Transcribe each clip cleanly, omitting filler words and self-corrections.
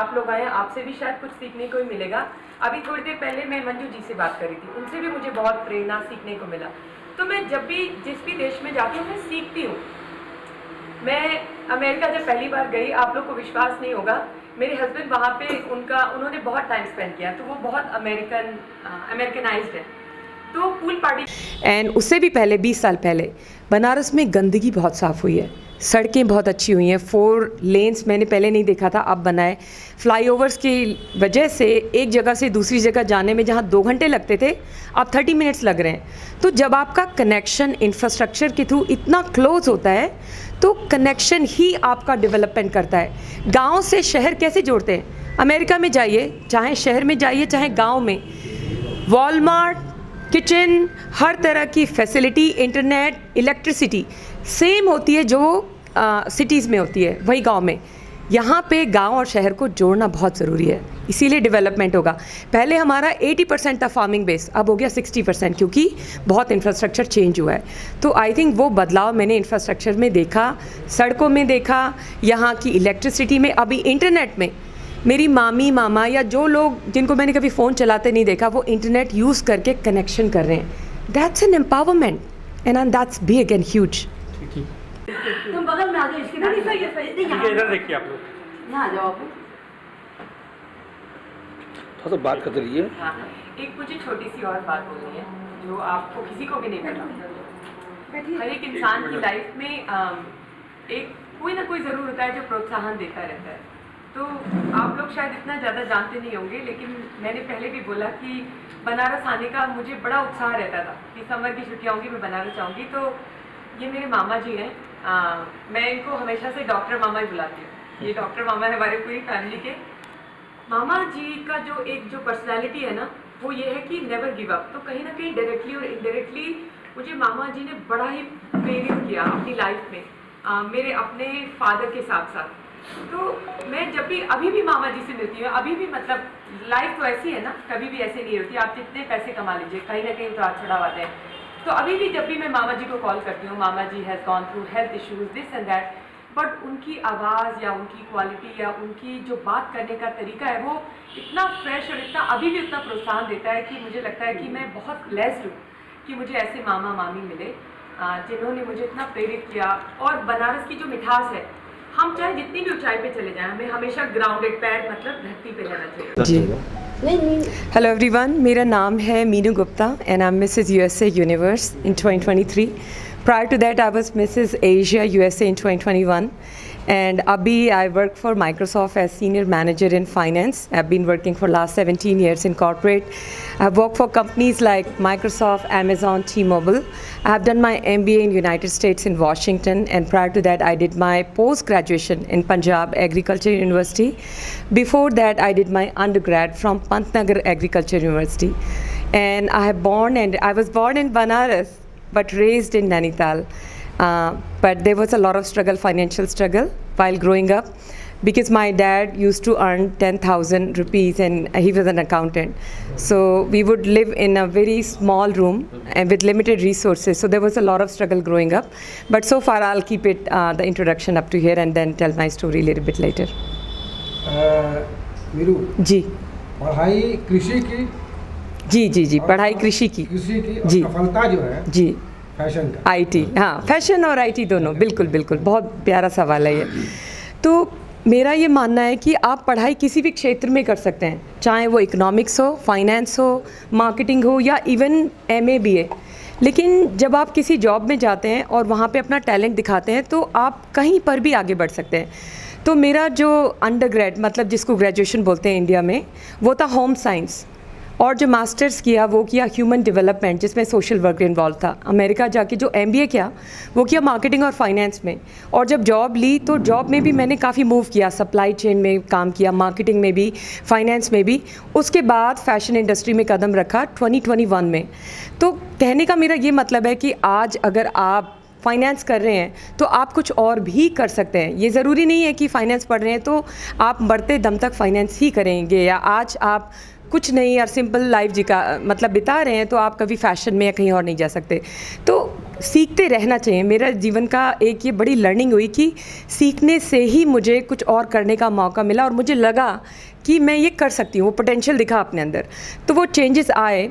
आप लोग आए, आपसे भी शायद कुछ सीखने को ही मिलेगा। अभी थोड़ी देर पहले मैं मंजू जी से बात कर रही थी, उनसे भी मुझे बहुत प्रेरणा सीखने को मिला। तो मैं जब भी जिस भी देश में जाती हूँ मैं सीखती हूँ। मैं अमेरिका जब पहली बार गई, आप लोग को विश्वास नहीं होगा, मेरे हस्बैंड वहाँ पे उन्होंने बहुत टाइम स्पेंड किया, तो वो बहुत अमेरिकनाइज्ड है, तो पूल पार्टी। एंड उससे भी पहले 20 साल पहले बनारस में गंदगी बहुत साफ़ हुई है, सड़कें बहुत अच्छी हुई हैं, 4 लेन्स मैंने पहले नहीं देखा था, अब बनाए। फ्लाईओवर्स की वजह से एक जगह से दूसरी जगह जाने में जहाँ 2 घंटे लगते थे, अब 30 मिनट्स लग रहे हैं। तो जब आपका कनेक्शन इंफ्रास्ट्रक्चर के थ्रू इतना क्लोज होता है, तो कनेक्शन ही आपका डेवलपमेंट करता है। गाँव से शहर कैसे जोड़ते हैं? अमेरिका में जाइए, चाहे शहर में जाइए चाहे गाँव में, वॉलमार्ट, किचन, हर तरह की फैसिलिटी, इंटरनेट, इलेक्ट्रिसिटी सेम होती है जो सिटीज़ में होती है, वही गांव में। यहाँ पे गांव और शहर को जोड़ना बहुत ज़रूरी है, इसीलिए डेवलपमेंट होगा। पहले हमारा 80% था फार्मिंग बेस, अब हो गया 60%, क्योंकि बहुत इंफ्रास्ट्रक्चर चेंज हुआ है। तो आई थिंक वो बदलाव मैंने इंफ्रास्ट्रक्चर में देखा, सड़कों में देखा, यहाँ की इलेक्ट्रिसिटी में, अभी इंटरनेट में। मेरी मामी, मामा या जो लोग जिनको मैंने कभी फ़ोन चलाते नहीं देखा, वो इंटरनेट यूज़ करके कनेक्शन कर रहे हैं। That's an empowerment and that's big and huge. तुम बगल में आ जाओ, इसके बाद इधर देखिए आप लोग, यहाँ आ जाओ आप। थोड़ा सा बात करते रहिए। हाँ, एक मुझे छोटी सी और बात बोलनी है जो आपको किसी को भी नहीं पता। हर एक इंसान की लाइफ में एक कोई ना कोई ज़रूर होता है जो प्रोत्साहन देता रहता है। तो आप लोग शायद इतना ज़्यादा जानते नहीं होंगे, लेकिन मैंने पहले भी बोला कि बनारस आने का मुझे बड़ा उत्साह रहता था कि समर की छुट्टियाँ होंगी, मैं बनारस आऊँगी। तो ये मेरे मामा जी हैं, मैं इनको हमेशा से डॉक्टर मामा ही बुलाती हूँ। ये डॉक्टर मामा है हमारे पूरी फैमिली के। मामा जी का जो पर्सनैलिटी है ना, वो ये है कि नेवर गिव अप। तो कहीं ना कहीं डायरेक्टली और इनडायरेक्टली मुझे मामा जी ने बड़ा ही प्रेरित किया अपनी लाइफ में, मेरे अपने फादर के साथ साथ। तो मैं जब भी अभी भी मामा जी से मिलती हूँ, अभी भी मतलब लाइफ तो ऐसी है ना, कभी भी ऐसे नहीं होती। आप जितने पैसे कमा लीजिए, कहीं ना कहीं उतार चढ़ाव आते हैं। तो अभी भी जब भी मैं मामा जी को कॉल करती हूँ, मामा जी has gone through health issues this and that, but उनकी आवाज़ या उनकी क्वालिटी या उनकी जो बात करने का तरीका है, वो इतना फ्रेश और इतना अभी भी उतना प्रोत्साहन देता है कि मुझे लगता है कि मैं बहुत ब्लेस्ड हूँ कि मुझे ऐसे मामा मामी मिले जिन्होंने मुझे इतना प्रेरित किया। और बनारस की जो मिठास है, हम चाहे जितनी भी ऊंचाई पे चले जाएं, हमें हमेशा ग्राउंडेड, पैर मतलब धरती पे रहना चाहिए। जी, हेलो एवरीवन, मेरा नाम है Meenu Gupta and I am Mrs USA universe in 2023. Prior to that, I was Mrs. Asia USA in 2021, and abhi I work for Microsoft as senior manager in finance. I've been working for last 17 years in corporate. I've worked for companies like Microsoft, Amazon, T-Mobile. I have done my MBA in United States in Washington, and prior to that, I did my post-graduation in Punjab Agriculture University. Before that, I did my undergrad from Pantnagar Agriculture University, and I was born in Banaras, but raised in Nainital. But there was a lot of struggle, financial struggle, while growing up, because my dad used to earn 10,000 rupees and he was an accountant. So we would live in a very small room and with limited resources. So there was a lot of struggle growing up. But so far I'll keep it the introduction up to here and then tell my story a little bit later. मीरू जी पढ़ाई कृषि की, जी पढ़ाई कृषि की जी, सफलता जो है जी fashion का, आईटी, हाँ फैशन और आईटी दोनों, बिल्कुल बिल्कुल, बहुत प्यारा सवाल है ये। तो मेरा ये मानना है कि आप पढ़ाई किसी भी क्षेत्र में कर सकते हैं, चाहे वो इकोनॉमिक्स हो, फाइनेंस हो, मार्केटिंग हो या इवन MA BA। लेकिन जब आप किसी जॉब में जाते हैं और वहाँ पे अपना टैलेंट दिखाते हैं, तो आप कहीं पर भी आगे बढ़ सकते हैं। तो मेरा जो अंडरग्रेड, मतलब जिसको ग्रेजुएशन बोलते हैं इंडिया में, वो था होम साइंस, और जो मास्टर्स किया वो किया ह्यूमन डेवलपमेंट, जिसमें सोशल वर्क इन्वॉल्व था। अमेरिका जाके जो MBA किया वो किया मार्केटिंग और फाइनेंस में। और जब जॉब ली तो जॉब में भी मैंने काफ़ी मूव किया, सप्लाई चेन में काम किया, मार्केटिंग में भी, फाइनेंस में भी। उसके बाद फैशन इंडस्ट्री में कदम रखा 2021 में। तो कहने का मेरा ये मतलब है कि आज अगर आप फाइनेंस कर रहे हैं तो आप कुछ और भी कर सकते हैं। ये ज़रूरी नहीं है कि फ़ाइनेंस पढ़ रहे हैं तो आप मरते दम तक फाइनेंस ही करेंगे, या आज आप कुछ नहीं यार सिंपल लाइफ मतलब बिता रहे हैं तो आप कभी फैशन में या कहीं और नहीं जा सकते। तो सीखते रहना चाहिए। मेरा जीवन का एक ये बड़ी लर्निंग हुई कि सीखने से ही मुझे कुछ और करने का मौका मिला और मुझे लगा कि मैं ये कर सकती हूँ, वो पोटेंशियल दिखा अपने अंदर, तो वो चेंजेस आए।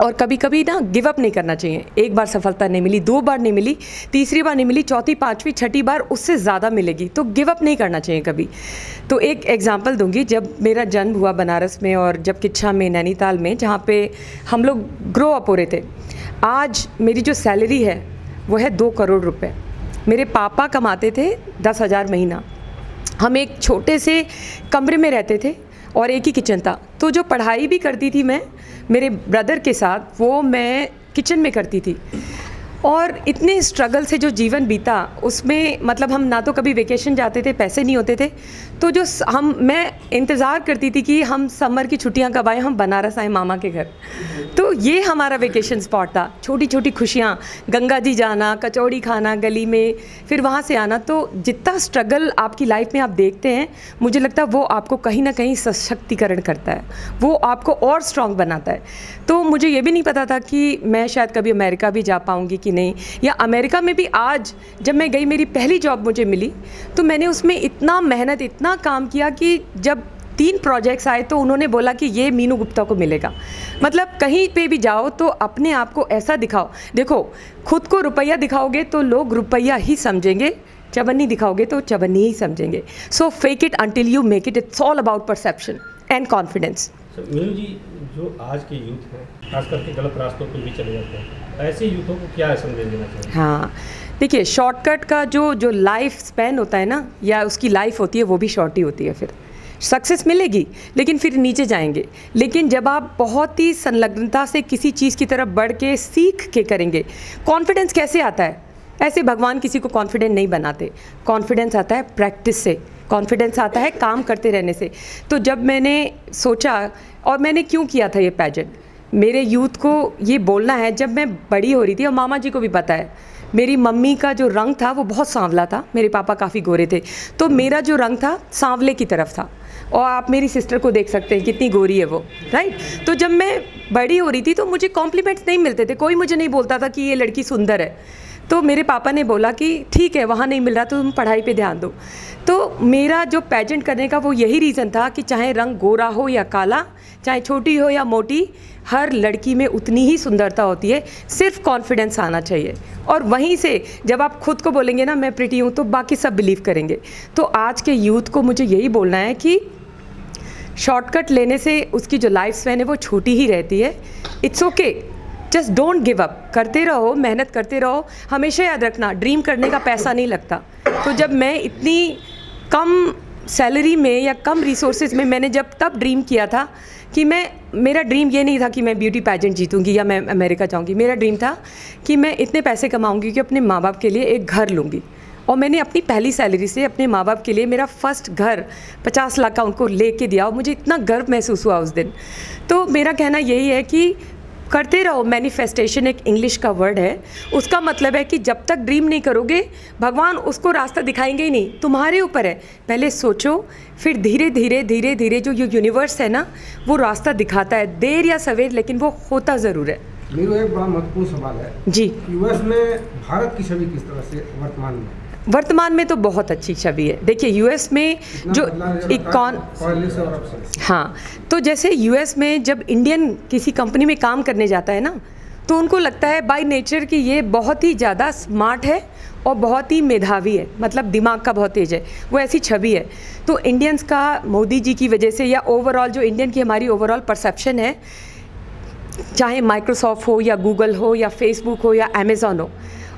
और कभी कभी ना गिव अप नहीं करना चाहिए। एक बार सफलता नहीं मिली, 2 बार नहीं मिली, तीसरी बार नहीं मिली, चौथी, पाँचवीं, छठी बार उससे ज़्यादा मिलेगी, तो गिव अप नहीं करना चाहिए कभी। तो एक एग्जांपल दूंगी, जब मेरा जन्म हुआ बनारस में और जब किच्छा में, नैनीताल में, जहाँ पे हम लोग ग्रो अप हो रहे थे, आज मेरी जो सैलरी है वो है 2 करोड़ रुपए। मेरे पापा कमाते थे 10,000 महीना। हम एक छोटे से कमरे में रहते थे और एक ही किचन था। तो जो पढ़ाई भी करती थी मैं मेरे ब्रदर के साथ, वो मैं किचन में करती थी। और इतने स्ट्रगल से जो जीवन बीता उसमें, मतलब हम ना तो कभी वेकेशन जाते थे, पैसे नहीं होते थे, तो जो मैं इंतज़ार करती थी कि हम समर की छुट्टियां कब आए, हम बनारस आए मामा के घर। तो ये हमारा वेकेशन स्पॉट था। छोटी छोटी खुशियाँ, गंगा जी जाना, कचौड़ी खाना गली में, फिर वहाँ से आना। तो जितना स्ट्रगल आपकी लाइफ में आप देखते हैं, मुझे लगता है वो आपको कहीं ना कहीं सशक्तिकरण करता है, वो आपको और स्ट्रॉन्ग बनाता है। तो मुझे ये भी नहीं पता था कि मैं शायद कभी अमेरिका भी जा पाऊँगी कि नहीं, या अमेरिका में भी आज जब मैं गई, मेरी पहली जॉब मुझे मिली, तो मैंने उसमें इतना मेहनत, इतना काम किया कि जब 3 प्रोजेक्ट्स आए तो उन्होंने बोला कि ये मीनू गुप्ता को मिलेगा। मतलब कहीं पे भी जाओ तो अपने आप को ऐसा दिखाओ। देखो, खुद को रुपया दिखाओगे तो लोग रुपया ही समझेंगे, चवन्नी दिखाओगे तो चवन्नी ही समझेंगे। So fake it until you make it. It's all about perception and confidence. Meenu ji, जो आज के यूथ हैं, खास करके गलत रास्तों पर भी चले जाते हैं, ऐसे यूथों को क्या संदेश देना चाहिए? हाँ, देखिए, शॉर्टकट का जो लाइफ स्पैन होता है ना, या उसकी लाइफ होती है, वो भी शॉर्ट ही होती है। फिर सक्सेस मिलेगी लेकिन फिर नीचे जाएंगे। लेकिन जब आप बहुत ही संलग्नता से किसी चीज़ की तरफ बढ़ के सीख के करेंगे, कॉन्फिडेंस कैसे आता है? ऐसे भगवान किसी को कॉन्फिडेंट नहीं बनाते। कॉन्फिडेंस आता है प्रैक्टिस से, कॉन्फिडेंस आता है काम करते रहने से। तो जब मैंने सोचा, और मैंने क्यों किया था ये पैजेंट, मेरे यूथ को ये बोलना है। जब मैं बड़ी हो रही थी, और मामा जी को भी पता है, मेरी मम्मी का जो रंग था वो बहुत सांवला था, मेरे पापा काफ़ी गोरे थे, तो मेरा जो रंग था सांवले की तरफ था। और आप मेरी सिस्टर को देख सकते हैं कितनी गोरी है वो, राइट। तो जब मैं बड़ी हो रही थी तो मुझे कॉम्प्लीमेंट्स नहीं मिलते थे, कोई मुझे नहीं बोलता था कि ये लड़की सुंदर है। तो मेरे पापा ने बोला कि ठीक है, वहाँ नहीं मिल रहा तो तुम पढ़ाई पे ध्यान दो। तो मेरा जो पैजेंट करने का वो यही रीज़न था कि चाहे रंग गोरा हो या काला, चाहे छोटी हो या मोटी, हर लड़की में उतनी ही सुंदरता होती है, सिर्फ कॉन्फिडेंस आना चाहिए। और वहीं से जब आप खुद को बोलेंगे ना मैं प्रिटी हूँ, तो बाकी सब बिलीव करेंगे। तो आज के यूथ को मुझे यही बोलना है कि शॉर्टकट लेने से उसकी जो लाइफ स्पैन है वो छोटी ही रहती है। It's okay, just don't give up, करते रहो, मेहनत करते रहो। हमेशा याद रखना, ड्रीम करने का पैसा नहीं लगता। तो जब मैं इतनी कम सैलरी में या कम रिसोर्सेज में, मैंने जब तब ड्रीम किया था कि मेरा ड्रीम ये नहीं था कि मैं ब्यूटी पैजेंट जीतूंगी या मैं अमेरिका जाऊंगी। मेरा ड्रीम था कि मैं इतने पैसे कमाऊंगी कि अपने माँ बाप के लिए एक घर लूँगी। और मैंने अपनी पहली सैलरी से अपने माँ बाप के लिए मेरा फर्स्ट घर 50 लाख का उनको लेके दिया, और मुझे इतना गर्व महसूस हुआ उस दिन। तो मेरा कहना यही है कि करते रहो। मैनिफेस्टेशन एक इंग्लिश का वर्ड है, उसका मतलब है कि जब तक ड्रीम नहीं करोगे, भगवान उसको रास्ता दिखाएंगे ही नहीं, तुम्हारे ऊपर है। पहले सोचो, फिर धीरे धीरे धीरे धीरे जो यूनिवर्स है ना, वो रास्ता दिखाता है, देर या सवेर, लेकिन वो होता ज़रूर है। मेरा एक बड़ा महत्वपूर्ण सवाल है जी। यूएस में भारत की छवि किस तरह से वर्तमान में तो बहुत अच्छी छवि है। देखिए, यूएस में जो हाँ, तो जैसे यूएस में जब इंडियन किसी कंपनी में काम करने जाता है ना, तो उनको लगता है बाय नेचर कि ये बहुत ही ज़्यादा स्मार्ट है और बहुत ही मेधावी है, मतलब दिमाग का बहुत तेज है, वो ऐसी छवि है। तो इंडियंस का मोदी जी की वजह से, या ओवरऑल जो इंडियन की हमारी ओवरऑल परसेप्शन है, चाहे माइक्रोसॉफ्ट हो या गूगल हो या फेसबुक हो या अमेज़ॉन हो,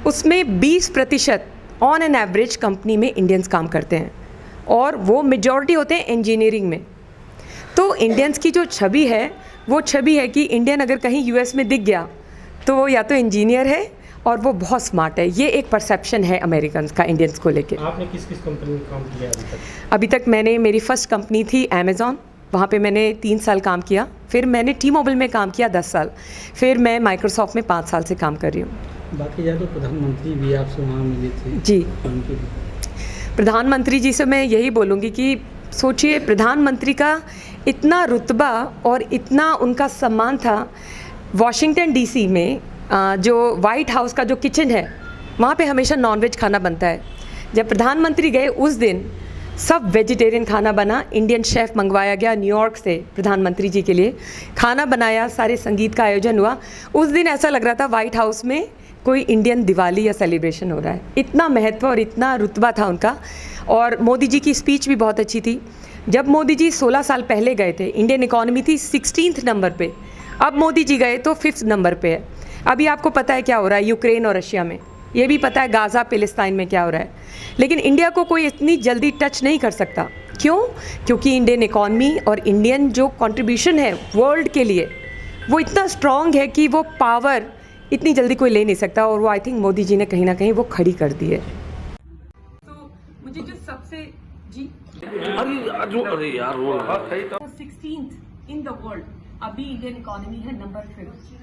उसमें 20% ऑन एन एवरेज कंपनी में इंडियंस काम करते हैं, और वो मेजॉरिटी होते हैं इंजीनियरिंग में। तो इंडियंस की जो छवि है, वो छवि है कि इंडियन अगर कहीं यूएस में दिख गया तो वो या तो इंजीनियर है और वो बहुत स्मार्ट है। ये एक परसेप्शन है अमेरिकन का इंडियंस को लेके। आपने किस किस कंपनी में काम किया अभी तक? मैंने, मेरी फर्स्ट कंपनी थी अमेज़ॉन, वहाँ पे मैंने 3 साल काम किया। फिर मैंने टी मोबाइल में काम किया 10 साल। फिर मैं माइक्रोसॉफ्ट में 5 साल से काम कर रही हूँ। बाकी ज़्यादा प्रधानमंत्री भी आपसे वहाँ मिले थे जी। प्रधानमंत्री जी से मैं यही बोलूँगी कि सोचिए, प्रधानमंत्री का इतना रुतबा और इतना उनका सम्मान था। वॉशिंगटन डीसी में जो वाइट हाउस का जो किचन है वहाँ पे हमेशा नॉनवेज खाना बनता है। जब प्रधानमंत्री गए उस दिन सब वेजिटेरियन खाना बना, इंडियन शेफ़ मंगवाया गया न्यूयॉर्क से प्रधानमंत्री जी के लिए, खाना बनाया, सारे संगीत का आयोजन हुआ। उस दिन ऐसा लग रहा था वाइट हाउस में कोई इंडियन दिवाली या सेलिब्रेशन हो रहा है, इतना महत्व और इतना रुतबा था उनका। और मोदी जी की स्पीच भी बहुत अच्छी थी। जब मोदी जी 16 साल पहले गए थे, इंडियन इकॉनमी थी 16th नंबर पे, अब मोदी जी गए तो 5th नंबर पे है। अभी आपको पता है क्या हो रहा है यूक्रेन और रशिया में, ये भी पता है गाज़ा फिलिस्तीन में क्या हो रहा है, लेकिन इंडिया को कोई इतनी जल्दी टच नहीं कर सकता। क्यों? क्योंकि इंडियन इकॉनमी और इंडियन जो कंट्रीब्यूशन है वर्ल्ड के लिए वो इतना स्ट्रॉन्ग है कि वो पावर इतनी जल्दी कोई ले नहीं सकता, और वो आई थिंक मोदी जी ने कहीं ना कहीं वो खड़ी कर दी है। तो मुझे जो सबसे जी अरे यार वो 16th इन द वर्ल्ड, अभी इंडियन इकॉनमी है नंबर 5।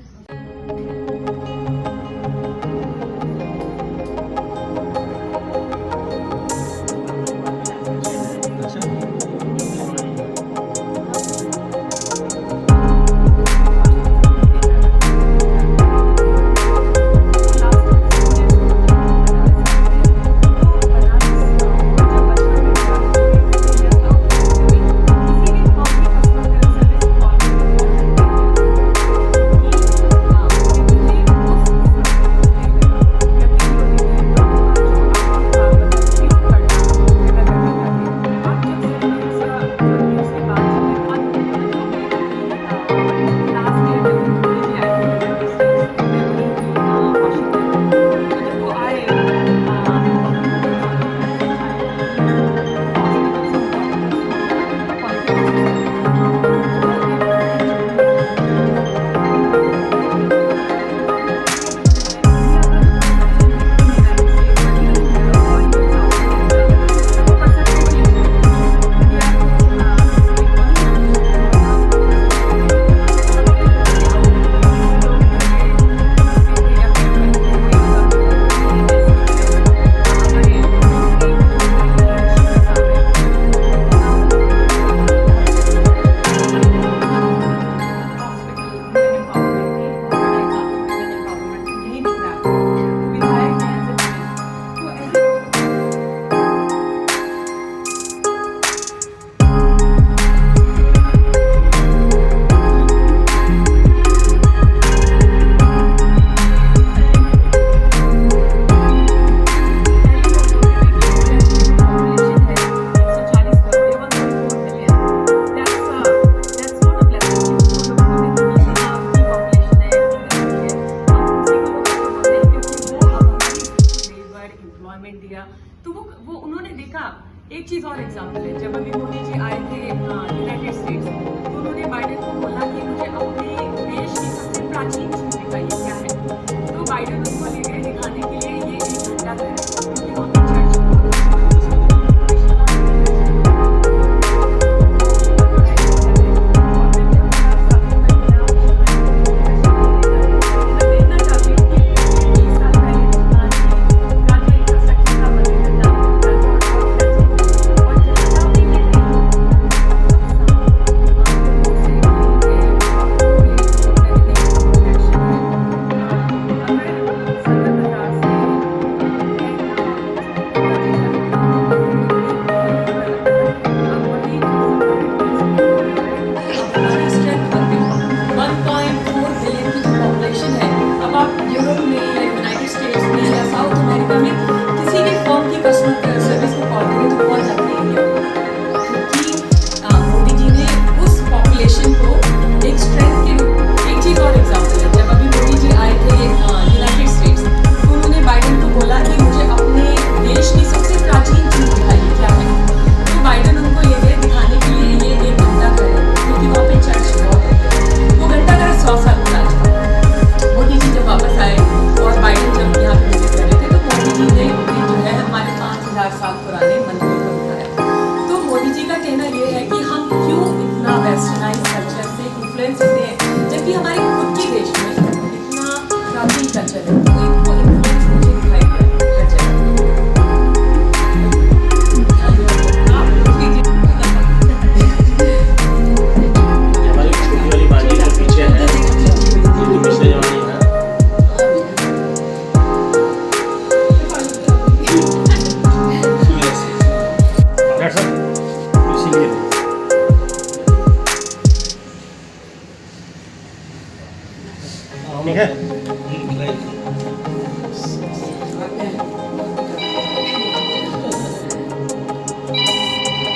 है।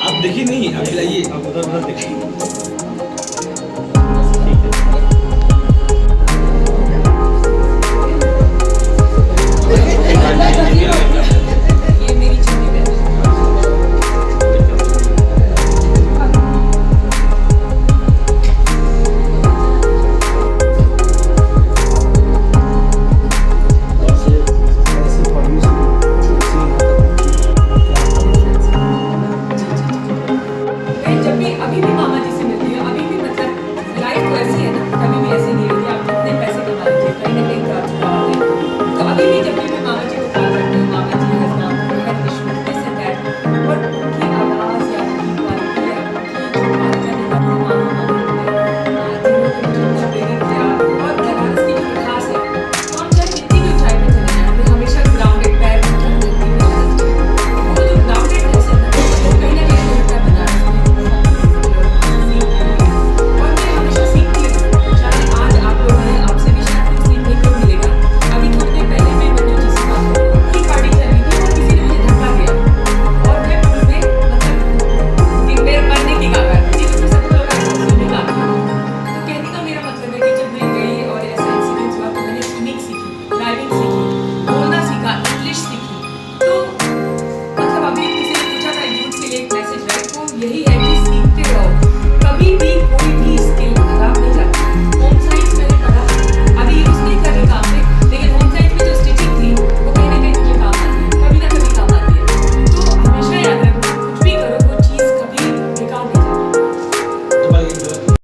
आप देखिए नहीं, आप खिलाइए। आप उधर उधर देखिए। ये मेरी छोटी बहन जब भी अभी भी मामा जी से